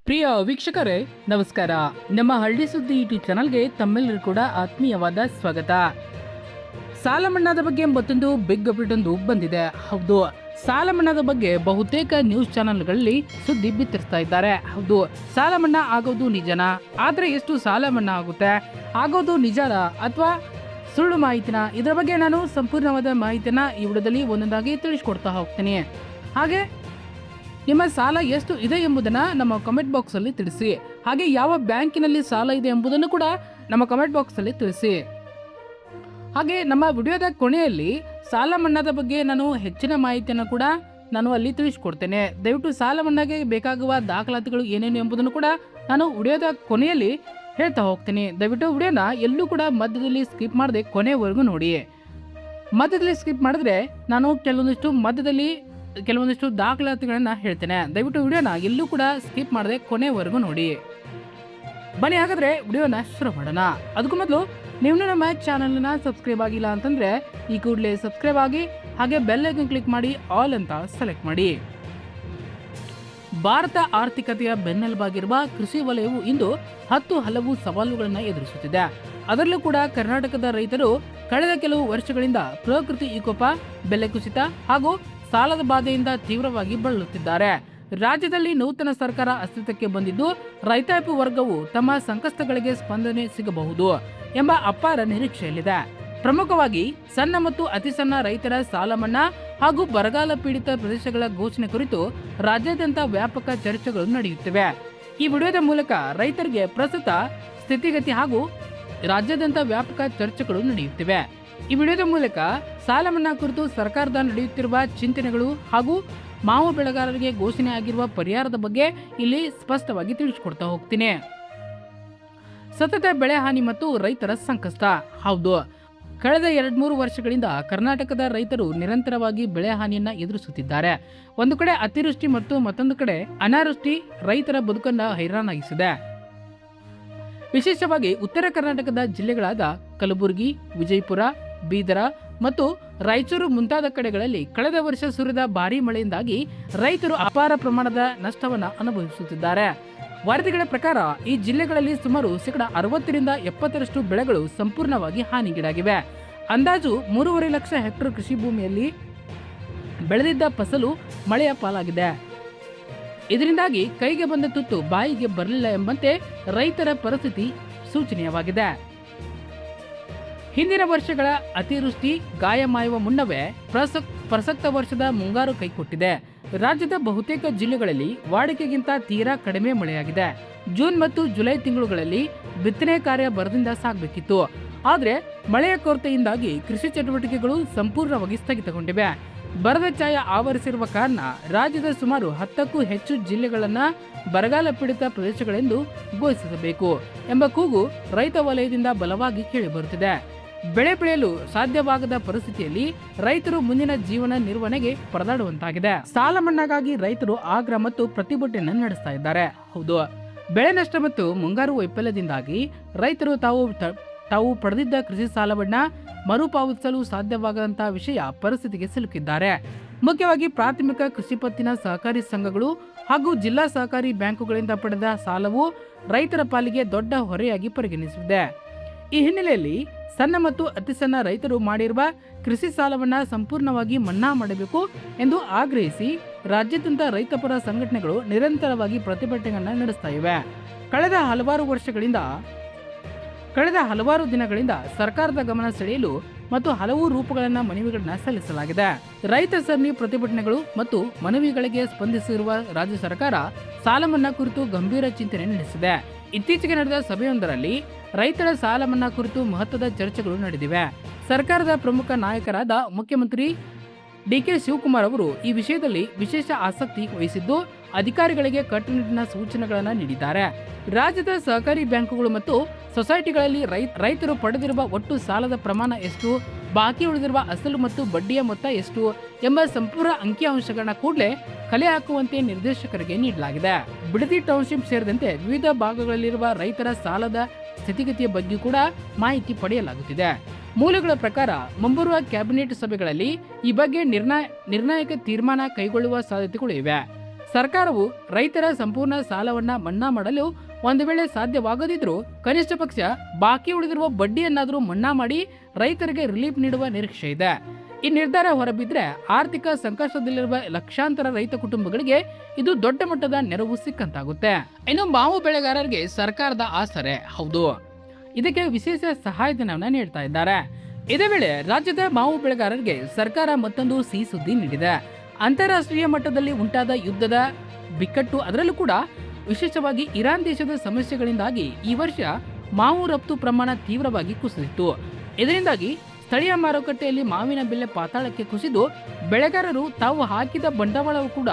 ಪ್ರಿಯ ವೀಕ್ಷಕರೇ ನಮಸ್ಕಾರ. ನಮ್ಮ ಹಳ್ಳಿ ಸುದ್ದಿ ಯೂಟ್ಯೂಬ್ ಚಾನಲ್ಗೆ ತಮ್ಮೆಲ್ಲರೂ ಕೂಡ ಆತ್ಮೀಯವಾದ ಸ್ವಾಗತ. ಸಾಲ ಮನ್ನಾದ ಬಗ್ಗೆ ಮತ್ತೊಂದು ಬಿಗ್ ಅಪ್ಡೇಟ್ ಒಂದು ಬಂದಿದೆ. ಹೌದು, ಸಾಲ ಮನ್ನಾದ ಬಗ್ಗೆ ಬಹುತೇಕ ನ್ಯೂಸ್ ಚಾನೆಲ್ಗಳಲ್ಲಿ ಸುದ್ದಿ ಬಿತ್ತರಿಸ್ತಾ ಇದ್ದಾರೆ. ಹೌದು, ಸಾಲ ಮನ್ನಾ ಆಗೋದು ನಿಜನಾ? ಆದ್ರೆ ಎಷ್ಟು ಸಾಲ ಮನ್ನಾ ಆಗುತ್ತೆ? ಆಗೋದು ನಿಜನಾ ಅಥವಾ ಸುಳ್ಳು ಮಾಹಿತಿನ? ಇದರ ಬಗ್ಗೆ ನಾನು ಸಂಪೂರ್ಣವಾದ ಮಾಹಿತಿನ ಈ ವಿಡಿಯೋದಲ್ಲಿ ಒಂದೊಂದಾಗಿ ತಿಳಿಸ್ಕೊಡ್ತಾ ಹೋಗ್ತೀನಿ. ಹಾಗೆ ನಿಮ್ಮ ಸಾಲ ಎಷ್ಟು ಇದೆ ಎಂಬುದನ್ನು ನಮ್ಮ ಕಮೆಂಟ್ ಬಾಕ್ಸಲ್ಲಿ ತಿಳಿಸಿ. ಹಾಗೆ ಯಾವ ಬ್ಯಾಂಕಿನಲ್ಲಿ ಸಾಲ ಇದೆ ಎಂಬುದನ್ನು ಕೂಡ ನಮ್ಮ ಕಮೆಂಟ್ ಬಾಕ್ಸಲ್ಲಿ ತಿಳಿಸಿ. ಹಾಗೆ ನಮ್ಮ ವಿಡಿಯೋದ ಕೊನೆಯಲ್ಲಿ ಸಾಲ ಮನ್ನಾದ ಬಗ್ಗೆ ನಾನು ಹೆಚ್ಚಿನ ಮಾಹಿತಿಯನ್ನು ಕೂಡ ನಾನು ಅಲ್ಲಿ ತಿಳಿಸ್ಕೊಡ್ತೇನೆ. ದಯವಿಟ್ಟು ಸಾಲ ಮನ್ನಾಗೆ ಬೇಕಾಗುವ ದಾಖಲಾತಿಗಳು ಏನೇನು ಎಂಬುದನ್ನು ಕೂಡ ನಾನು ವಿಡಿಯೋದ ಕೊನೆಯಲ್ಲಿ ಹೇಳ್ತಾ ಹೋಗ್ತೀನಿ. ದಯವಿಟ್ಟು ವಿಡಿಯೋನ ಎಲ್ಲೂ ಕೂಡ ಮಧ್ಯದಲ್ಲಿ ಸ್ಕಿಪ್ ಮಾಡದೆ ಕೊನೆವರೆಗೂ ನೋಡಿ. ಮಧ್ಯದಲ್ಲಿ ಸ್ಕಿಪ್ ಮಾಡಿದ್ರೆ ನಾನು ಕೆಲವೊಂದಿಷ್ಟು ದಾಖಲಾತಿಗಳನ್ನ ಹೇಳ್ತೇನೆ. ದಯವಿಟ್ಟು ವಿಡಿಯೋನ ಎಲ್ಲೂ ಕೂಡ ಸ್ಕಿಪ್ ಮಾಡದೆ ಕೊನೆವರೆಗೂ ನೋಡಿ. ಬನ್ನಿ ಹಾಗಾದ್ರೆ ವಿಡಿಯೋನ ಶುರು ಮಾಡೋಣ. ಅದಕ್ಕೂ ಮೊದಲು ನೀವು ನಮ್ಮ ಚಾನಲ್ನ ಸಬ್ಸ್ಕ್ರೈಬ್ ಆಗಿಲ್ಲ ಅಂತಂದ್ರೆ ಈ ಕೂಡಲೇ ಸಬ್ಸ್ಕ್ರೈಬ್ ಆಗಿ ಹಾಗೆ ಬೆಲ್ ಐಕಾನ್ ಕ್ಲಿಕ್ ಮಾಡಿ ಆಲ್ ಅಂತ ಸೆಲೆಕ್ಟ್ ಮಾಡಿ. ಭಾರತ ಆರ್ಥಿಕತೆಯ ಬೆನ್ನೆಲುಬಾಗಿರುವ ಕೃಷಿ ವಲಯವು ಇಂದು ಹಲವು ಸವಾಲುಗಳನ್ನು ಎದುರಿಸುತ್ತಿದೆ. ಅದರಲ್ಲೂ ಕೂಡ ಕರ್ನಾಟಕದ ರೈತರು ಕಳೆದ ಕೆಲವು ವರ್ಷಗಳಿಂದ ಪ್ರಕೃತಿ ವಿಕೋಪ, ಬೆಲೆ ಕುಸಿತ ಹಾಗೂ ಸಾಲದ ಬಾಧೆಯಿಂದ ತೀವ್ರವಾಗಿ ಬಳಲುತ್ತಿದ್ದಾರೆ. ರಾಜ್ಯದಲ್ಲಿ ನೂತನ ಸರ್ಕಾರ ಅಸ್ತಿತ್ವಕ್ಕೆ ಬಂದಿದ್ದು ರೈತಾಪಿ ವರ್ಗವು ತಮ್ಮ ಸಂಕಷ್ಟಗಳಿಗೆ ಸ್ಪಂದನೆ ಸಿಗಬಹುದು ಎಂಬ ಅಪಾರ ನಿರೀಕ್ಷೆಯಲ್ಲಿದೆ. ಪ್ರಮುಖವಾಗಿ ಸಣ್ಣ ಮತ್ತು ಅತಿ ಸಣ್ಣ ರೈತರ ಸಾಲ ಮನ್ನಾ ಹಾಗೂ ಬರಗಾಲ ಪೀಡಿತ ಪ್ರದೇಶಗಳ ಘೋಷಣೆ ಕುರಿತು ರಾಜ್ಯಾದ್ಯಂತ ವ್ಯಾಪಕ ಚರ್ಚೆಗಳು ನಡೆಯುತ್ತಿವೆ. ಈ ವಿಡಿಯೋದ ಮೂಲಕ ರೈತರಿಗೆ ಪ್ರಸ್ತುತ ಸ್ಥಿತಿಗತಿ ಹಾಗೂ ರಾಜ್ಯಾದ್ಯಂತ ವ್ಯಾಪಕ ಚರ್ಚೆಗಳು ನಡೆಯುತ್ತಿವೆ. ಈ ವಿಡಿಯೋದ ಮೂಲಕ ಸಾಲ ಮನ್ನಾ ಕುರಿತು ಸರ್ಕಾರದ ನಡೆಯುತ್ತಿರುವ ಚಿಂತನೆಗಳು ಹಾಗೂ ಮಾವು ಬೆಳೆಗಾರರಿಗೆ ಘೋಷಣೆ ಆಗಿರುವ ಪರಿಹಾರದ ಬಗ್ಗೆ ಇಲ್ಲಿ ಸ್ಪಷ್ಟವಾಗಿ ತಿಳಿಸಿಕೊಡ್ತಾ ಹೋಗ್ತೀನಿ. ಸತತ ಬೆಳೆ ಹಾನಿ ಮತ್ತು ರೈತರ ಸಂಕಷ್ಟ. ಹೌದು, ಕಳೆದ 2-3 ವರ್ಷಗಳಿಂದ ಕರ್ನಾಟಕದ ರೈತರು ನಿರಂತರವಾಗಿ ಬೆಳೆ ಹಾನಿಯನ್ನ ಎದುರಿಸುತ್ತಿದ್ದಾರೆ. ಒಂದು ಕಡೆ ಅತಿವೃಷ್ಟಿ ಮತ್ತು ಮತ್ತೊಂದು ಕಡೆ ಅನಾವೃಷ್ಟಿ ರೈತರ ಬದುಕನ್ನ ಹೈರಾಣಾಗಿಸಿದೆ. ವಿಶೇಷವಾಗಿ ಉತ್ತರ ಕರ್ನಾಟಕದ ಜಿಲ್ಲೆಗಳಾದ ಕಲಬುರಗಿ, ವಿಜಯಪುರ, ಬೀದರ ಮತ್ತು ರಾಯಚೂರು ಮುಂತಾದ ಕಡೆಗಳಲ್ಲಿ ಕಳೆದ ವರ್ಷ ಸುರಿದ ಭಾರೀ ಮಳೆಯಿಂದಾಗಿ ರೈತರು ಅಪಾರ ಪ್ರಮಾಣದ ನಷ್ಟವನ್ನು ಅನುಭವಿಸುತ್ತಿದ್ದಾರೆ. ವರದಿಗಳ ಪ್ರಕಾರ ಈ ಜಿಲ್ಲೆಗಳಲ್ಲಿ ಸುಮಾರು 60-70% ಬೆಳೆಗಳು ಸಂಪೂರ್ಣವಾಗಿ ಹಾನಿಗೀಡಾಗಿವೆ. ಅಂದಾಜು 3.5 ಲಕ್ಷ ಹೆಕ್ಟೇರ್ ಕೃಷಿ ಭೂಮಿಯಲ್ಲಿ ಬೆಳೆದಿದ್ದ ಫಸಲು ಮಳೆಯ ಪಾಲಾಗಿದೆ. ಇದರಿಂದಾಗಿ ಕೈಗೆ ಬಂದ ತುತ್ತು ಬಾಯಿಗೆ ಬರಲಿಲ್ಲ ಎಂಬಂತೆ ರೈತರ ಪರಿಸ್ಥಿತಿ ಶೋಚನೀಯವಾಗಿದೆ. ಹಿಂದಿನ ವರ್ಷಗಳ ಅತಿವೃಷ್ಟಿ ಗಾಯ ಮಾಯುವ ಮುನ್ನವೇ ಪ್ರಸಕ್ತ ವರ್ಷದ ಮುಂಗಾರು ಕೈಕೊಟ್ಟಿದೆ. ರಾಜ್ಯದ ಬಹುತೇಕ ಜಿಲ್ಲೆಗಳಲ್ಲಿ ವಾಡಿಕೆಗಿಂತ ತೀರಾ ಕಡಿಮೆ ಮಳೆಯಾಗಿದೆ. ಜೂನ್ ಮತ್ತು ಜುಲೈ ತಿಂಗಳುಗಳಲ್ಲಿ ಬಿತ್ತನೆ ಕಾರ್ಯ ಬರದಿಂದ ಸಾಗಬೇಕಿತ್ತು. ಆದರೆ ಮಳೆಯ ಕೊರತೆಯಿಂದಾಗಿ ಕೃಷಿ ಚಟುವಟಿಕೆಗಳು ಸಂಪೂರ್ಣವಾಗಿ ಸ್ಥಗಿತಗೊಂಡಿವೆ. ಬರದ ಛಾಯ ಆವರಿಸಿರುವ ಕಾರಣ ರಾಜ್ಯದ ಸುಮಾರು 10ಕ್ಕೂ ಹೆಚ್ಚು ಜಿಲ್ಲೆಗಳನ್ನು ಬರಗಾಲ ಪೀಡಿತ ಪ್ರದೇಶಗಳೆಂದು ಘೋಷಿಸಬೇಕು ಎಂಬ ಕೂಗು ರೈತ ವಲಯದಿಂದ ಬಲವಾಗಿ ಕೇಳಿಬರುತ್ತಿದೆ. ಬೆಳೆ ಬೆಳೆಯಲು ಸಾಧ್ಯವಾಗದ ಪರಿಸ್ಥಿತಿಯಲ್ಲಿ ರೈತರು ಮುಂದಿನ ಜೀವನ ನಿರ್ವಹಣೆಗೆ ಪರದಾಡುವಂತಾಗಿದೆ. ಸಾಲ ಮನ್ನಾಗಾಗಿ ರೈತರು ಆಗ್ರಹ ಮತ್ತು ಪ್ರತಿಭಟನೆ ನಡೆಸ್ತಾ ಇದ್ದಾರೆ. ಹೌದು, ಬೆಳೆ ನಷ್ಟ ಮತ್ತು ಮುಂಗಾರು ವೈಫಲ್ಯದಿಂದಾಗಿ ರೈತರು ತಾವು ಪಡೆದಿದ್ದ ಕೃಷಿ ಸಾಲವನ್ನ ಮರುಪಾವತಿಸಲು ಸಾಧ್ಯವಾಗದಂತಹ ಪರಿಸ್ಥಿತಿಗೆ ಸಿಲುಕಿದ್ದಾರೆ. ಮುಖ್ಯವಾಗಿ ಪ್ರಾಥಮಿಕ ಕೃಷಿ ಪತ್ತಿನ ಸಹಕಾರಿ ಸಂಘಗಳು ಹಾಗೂ ಜಿಲ್ಲಾ ಸಹಕಾರಿ ಬ್ಯಾಂಕುಗಳಿಂದ ಪಡೆದ ಸಾಲವು ರೈತರ ಪಾಲಿಗೆ ದೊಡ್ಡ ಹೊರೆಯಾಗಿ ಪರಿಗಣಿಸಿದೆ. ಈ ಹಿನ್ನೆಲೆಯಲ್ಲಿ ಸಣ್ಣ ಮತ್ತು ಅತಿ ಸಣ್ಣ ರೈತರು ಮಾಡಿರುವ ಕೃಷಿ ಸಾಲವನ್ನ ಸಂಪೂರ್ಣವಾಗಿ ಮನ್ನಾ ಮಾಡಬೇಕು ಎಂದು ಆಗ್ರಹಿಸಿ ರಾಜ್ಯಾದ್ಯಂತ ರೈತಪರ ಸಂಘಟನೆಗಳು ನಿರಂತರವಾಗಿ ಪ್ರತಿಭಟನೆಗಳನ್ನು ನಡೆಸ್ತಾ ಇವೆ. ಕಳೆದ ಹಲವಾರು ದಿನಗಳಿಂದ ಸರ್ಕಾರದ ಗಮನ ಸೆಳೆಯಲು ಮತ್ತು ಹಲವು ರೂಪಗಳನ್ನ ಮನವಿಗಳನ್ನ ಸಲ್ಲಿಸಲಾಗಿದೆ. ರೈತ ಸರಣಿ ಪ್ರತಿಭಟನೆಗಳು ಮತ್ತು ಮನವಿಗಳಿಗೆ ಸ್ಪಂದಿಸಿರುವ ರಾಜ್ಯ ಸರ್ಕಾರ ಸಾಲ ಮನ್ನಾ ಕುರಿತು ಗಂಭೀರ ಚಿಂತನೆ ನಡೆಸಿದೆ. ಇತ್ತೀಚೆಗೆ ನಡೆದ ಸಭೆಯೊಂದರಲ್ಲಿ ರೈತರ ಸಾಲ ಮನ್ನಾ ಕುರಿತು ಮಹತ್ವದ ಚರ್ಚೆಗಳು ನಡೆದಿವೆ. ಸರ್ಕಾರದ ಪ್ರಮುಖ ನಾಯಕರಾದ ಮುಖ್ಯಮಂತ್ರಿ ಡಿ.ಕೆ. ಶಿವಕುಮಾರ್ ಅವರು ಈ ವಿಷಯದಲ್ಲಿ ವಿಶೇಷ ಆಸಕ್ತಿ ವಹಿಸಿದ್ದು ಅಧಿಕಾರಿಗಳಿಗೆ ಕಟ್ಟುನಿಟ್ಟಿನ ಸೂಚನೆಗಳನ್ನು ನೀಡಿದ್ದಾರೆ. ರಾಜ್ಯದ ಸಹಕಾರಿ ಬ್ಯಾಂಕುಗಳು ಮತ್ತು ಸೊಸೈಟಿಗಳಲ್ಲಿ ರೈತರು ಪಡೆದಿರುವ ಒಟ್ಟು ಸಾಲದ ಪ್ರಮಾಣ ಎಷ್ಟು, ಬಾಕಿ ಉಳಿದಿರುವ ಅಸಲು ಮತ್ತು ಬಡ್ಡಿಯ ಮೊತ್ತ ಎಷ್ಟು ಎಂಬ ಸಂಪೂರ್ಣ ಅಂಕಿಅಂಶಗಳನ್ನ ಕೂಡಲೇ ಕಲೆ ಹಾಕುವಂತೆ ನಿರ್ದೇಶಕರಿಗೆ ನೀಡಲಾಗಿದೆ. ಬಿಡದಿ ಟೌನ್ಶಿಪ್ ಸೇರಿದಂತೆ ವಿವಿಧ ಭಾಗಗಳಲ್ಲಿರುವ ರೈತರ ಸಾಲದ ಸ್ಥಿತಿಗತಿಯ ಬಗ್ಗೆ ಕೂಡ ಮಾಹಿತಿ ಪಡೆಯಲಾಗುತ್ತಿದೆ. ಮೂಲಗಳ ಪ್ರಕಾರ ಮುಂಬರುವ ಕ್ಯಾಬಿನೆಟ್ ಸಭೆಗಳಲ್ಲಿ ಈ ಬಗ್ಗೆ ನಿರ್ಣಾಯಕ ತೀರ್ಮಾನ ಕೈಗೊಳ್ಳುವ ಸಾಧ್ಯತೆಗಳು ಇವೆ. ಸರ್ಕಾರವು ರೈತರ ಸಂಪೂರ್ಣ ಸಾಲವನ್ನ ಮನ್ನಾ ಮಾಡಲು ಒಂದು ವೇಳೆ ಸಾಧ್ಯವಾಗದಿದ್ರೂ ಕನಿಷ್ಠ ಪಕ್ಷ ಬಾಕಿ ಉಳಿದಿರುವ ಬಡ್ಡಿಯನ್ನಾದರೂ ಮನ್ನಾ ಮಾಡಿ ರೈತರಿಗೆ ರಿಲೀಫ್ ನೀಡುವ ನಿರೀಕ್ಷೆ ಇದೆ. ಈ ನಿರ್ಧಾರ ಹೊರಬಿದ್ರೆ ಆರ್ಥಿಕ ಸಂಕಷ್ಟದಲ್ಲಿರುವ ಲಕ್ಷಾಂತರ ರೈತ ಕುಟುಂಬಗಳಿಗೆ ಇದು ದೊಡ್ಡ ಮಟ್ಟದ ನೆರವು ಸಿಕ್ಕಂತಾಗುತ್ತೆ. ಇನ್ನು ಮಾವು ಬೆಳೆಗಾರರಿಗೆ ಸರ್ಕಾರದ ಆಸರೆ ಹೌದು, ಇದಕ್ಕೆ ವಿಶೇಷ ಸಹಾಯಧನವನ್ನು ನೀಡ್ತಾ ಇದ್ದಾರೆ. ಇದೇ ವೇಳೆ ರಾಜ್ಯದ ಮಾವು ಬೆಳೆಗಾರರಿಗೆ ಸರ್ಕಾರ ಮತ್ತೊಂದು ಸಿಹಿ ಸುದ್ದಿ ನೀಡಿದೆ. ಅಂತಾರಾಷ್ಟ್ರೀಯ ಮಟ್ಟದಲ್ಲಿ ಉಂಟಾದ ಯುದ್ಧದ ಬಿಕ್ಕಟ್ಟು, ಅದರಲ್ಲೂ ಕೂಡ ವಿಶೇಷವಾಗಿ ಇರಾನ್ ದೇಶದ ಸಮಸ್ಯೆಗಳಿಂದಾಗಿ ಈ ವರ್ಷ ಮಾವು ರಫ್ತು ಪ್ರಮಾಣ ತೀವ್ರವಾಗಿ ಕುಸಿದಿತ್ತು. ಇದರಿಂದಾಗಿ ಸ್ಥಳೀಯ ಮಾರುಕಟ್ಟೆಯಲ್ಲಿ ಮಾವಿನ ಬೆಲೆ ಪಾತಾಳಕ್ಕೆ ಕುಸಿದು ಬೆಳೆಗಾರರು ತಾವು ಹಾಕಿದ ಬಂಡವಾಳವು ಕೂಡ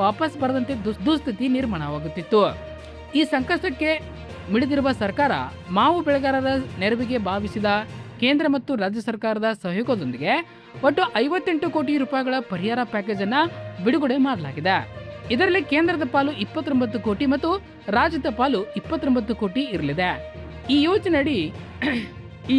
ವಾಪಸ್ ಬರದಂತೆ ದುಸ್ಥಿತಿ ನಿರ್ಮಾಣವಾಗುತ್ತಿತ್ತು. ಈ ಸಂಕಷ್ಟಕ್ಕೆ ಮಿಡಿದಿರುವ ಸರ್ಕಾರ ಮಾವು ಬೆಳೆಗಾರರ ನೆರವಿಗೆ ಭಾವಿಸಿದ ಕೇಂದ್ರ ಮತ್ತು ರಾಜ್ಯ ಸರ್ಕಾರದ ಸಹಯೋಗದೊಂದಿಗೆ ಒಟ್ಟು 58 ಕೋಟಿ ರೂಪಾಯಿಗಳ ಪರಿಹಾರ ಪ್ಯಾಕೇಜ್ ಅನ್ನ ಬಿಡುಗಡೆ ಮಾಡಲಾಗಿದೆ. ಇದರಲ್ಲಿ ಕೇಂದ್ರದ ಪಾಲು 29 ಕೋಟಿ ಮತ್ತು ರಾಜ್ಯದ ಪಾಲು 29 ಕೋಟಿ ಇರಲಿದೆ. ಈ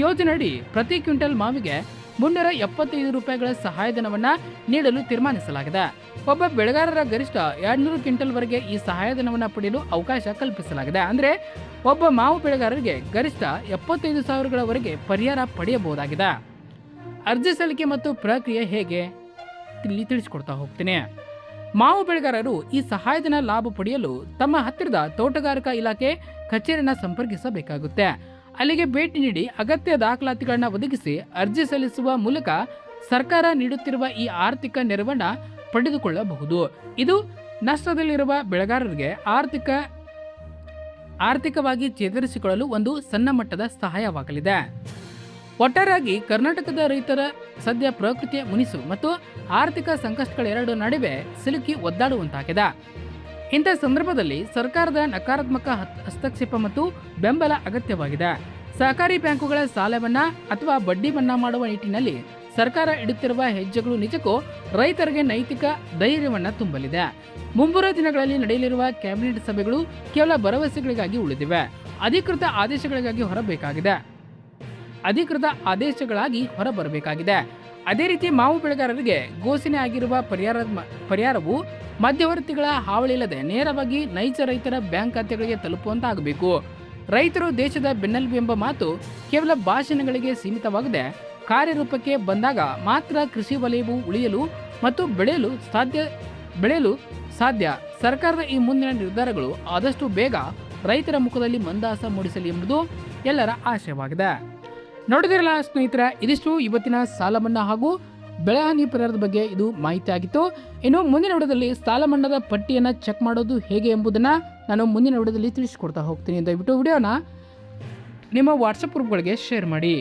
ಯೋಜನೆಯಡಿ ಪ್ರತಿ ಕ್ವಿಂಟಲ್ ಮಾವಿಗೆ 375 ರೂಪಾಯಿಗಳ ಸಹಾಯಧನವನ್ನ ನೀಡಲು ತೀರ್ಮಾನಿಸಲಾಗಿದೆ. ಒಬ್ಬ ಬೆಳೆಗಾರರ ಗರಿಷ್ಠ 200 ಕ್ವಿಂಟಲ್ ವರೆಗೆ ಈ ಸಹಾಯಧನವನ್ನ ಪಡೆಯಲು ಅವಕಾಶ ಕಲ್ಪಿಸಲಾಗಿದೆ. ಅಂದ್ರೆ ಒಬ್ಬ ಮಾವು ಬೆಳೆಗಾರರಿಗೆ ಗರಿಷ್ಠ 75,000ಗಳವರೆಗೆ ಪರಿಹಾರ ಪಡೆಯಬಹುದಾಗಿದೆ. ಅರ್ಜಿ ಸಲ್ಲಿಕೆ ಮತ್ತು ಪ್ರಕ್ರಿಯೆ ಹೇಗೆ ಇಲ್ಲಿ ತಿಳಿಸಿಕೊಡ್ತಾ ಹೋಗ್ತೀನಿ. ಮಾವು ಬೆಳೆಗಾರರು ಈ ಸಹಾಯಧನ ಲಾಭ ಪಡೆಯಲು ತಮ್ಮ ಹತ್ತಿರದ ತೋಟಗಾರಿಕಾ ಇಲಾಖೆ ಕಚೇರಿಯನ್ನು ಸಂಪರ್ಕಿಸಬೇಕಾಗುತ್ತೆ. ಅಲ್ಲಿಗೆ ಭೇಟಿ ನೀಡಿ ಅಗತ್ಯ ದಾಖಲಾತಿಗಳನ್ನು ಒದಗಿಸಿ ಅರ್ಜಿ ಸಲ್ಲಿಸುವ ಮೂಲಕ ಸರ್ಕಾರ ನೀಡುತ್ತಿರುವ ಈ ಆರ್ಥಿಕ ನೆರವನ್ನ ಪಡೆದುಕೊಳ್ಳಬಹುದು. ಇದು ನಷ್ಟದಲ್ಲಿರುವ ಬೆಳೆಗಾರರಿಗೆ ಆರ್ಥಿಕವಾಗಿ ಚೇತರಿಸಿಕೊಳ್ಳಲು ಒಂದು ಸಣ್ಣ ಮಟ್ಟದ ಸಹಾಯವಾಗಲಿದೆ. ಒಟ್ಟಾರೆಯಾಗಿ ಕರ್ನಾಟಕದ ರೈತರ ಸದ್ಯ ಪ್ರಕೃತಿಯ ಮುನಿಸು ಮತ್ತು ಆರ್ಥಿಕ ಸಂಕಷ್ಟಗಳೆರಡು ನಡುವೆ ಸಿಲುಕಿ ಒದ್ದಾಡುವಂತಾಗಿದೆ. ಇಂಥ ಸಂದರ್ಭದಲ್ಲಿ ಸರ್ಕಾರದ ನಕಾರಾತ್ಮಕ ಹಸ್ತಕ್ಷೇಪ ಮತ್ತು ಬೆಂಬಲ ಅಗತ್ಯವಾಗಿದೆ. ಸಹಕಾರಿ ಬ್ಯಾಂಕುಗಳ ಸಾಲವನ್ನ ಅಥವಾ ಬಡ್ಡಿ ಮನ್ನಾ ಮಾಡುವ ನಿಟ್ಟಿನಲ್ಲಿ ಸರ್ಕಾರ ಇಡುತ್ತಿರುವ ಹೆಜ್ಜೆಗಳು ನಿಜಕ್ಕೂ ರೈತರಿಗೆ ನೈತಿಕ ಧೈರ್ಯವನ್ನ ತುಂಬಲಿದೆ. ಮುಂಬರುವ ದಿನಗಳಲ್ಲಿ ನಡೆಯಲಿರುವ ಕ್ಯಾಬಿನೆಟ್ ಸಭೆಗಳು ಕೇವಲ ಭರವಸೆಗಳಿಗಾಗಿ ಉಳಿದಿವೆ, ಅಧಿಕೃತ ಆದೇಶಗಳಾಗಿ ಹೊರಬರಬೇಕಾಗಿದೆ. ಅದೇ ರೀತಿ ಮಾವು ಬೆಳೆಗಾರರಿಗೆ ಘೋಷಣೆ ಆಗಿರುವ ಪರಿಹಾರವು ಮಧ್ಯವರ್ತಿಗಳ ಹಾವಳಿಯಿಲ್ಲದೆ ನೇರವಾಗಿ ನೈಜ ರೈತರ ಬ್ಯಾಂಕ್ ಖಾತೆಗಳಿಗೆ ತಲುಪುವಂತಾಗಬೇಕು. ರೈತರು ದೇಶದ ಬೆನ್ನೆಲುಬು ಎಂಬ ಮಾತು ಕೇವಲ ಭಾಷಣಗಳಿಗೆ ಸೀಮಿತವಾಗದೆ ಕಾರ್ಯರೂಪಕ್ಕೆ ಬಂದಾಗ ಮಾತ್ರ ಕೃಷಿ ವಲಯವು ಉಳಿಯಲು ಮತ್ತು ಬೆಳೆಯಲು ಸಾಧ್ಯ. ಸರ್ಕಾರದ ಈ ಮುಂದಿನ ನಿರ್ಧಾರಗಳು ಆದಷ್ಟು ಬೇಗ ರೈತರ ಮುಖದಲ್ಲಿ ಮಂದಹಾಸ ಮೂಡಿಸಲಿ ಎಂಬುದು ಎಲ್ಲರ ಆಶಯವಾಗಿದೆ. ನೋಡಿದಿರಲ್ಲ ಸ್ನೇಹಿತರೆ, ಇದಿಷ್ಟು ಇವತ್ತಿನ ಸಾಲ ಮನ್ನಾ ಹಾಗೂ ಬೆಳೆ ಹಾನಿ ಪರಿಹಾರದ ಬಗ್ಗೆ ಇದು ಮಾಹಿತಿ ಆಗಿತ್ತು. ಇನ್ನು ಮುಂದಿನ ವಿಡಿಯೋದಲ್ಲಿ ಸಾಲ ಮನ್ನಾದ ಪಟ್ಟಿಯನ್ನು ಚೆಕ್ ಮಾಡೋದು ಹೇಗೆ ಎಂಬುದನ್ನು ನಾನು ಮುಂದಿನ ವಿಡಿಯೋದಲ್ಲಿ ತಿಳಿಸಿಕೊಡ್ತಾ ಹೋಗ್ತೀನಿ. ದಯವಿಟ್ಟು ವಿಡಿಯೋನ ನಿಮ್ಮ ವಾಟ್ಸಪ್ ಗ್ರೂಪ್ಗಳಿಗೆ ಶೇರ್ ಮಾಡಿ.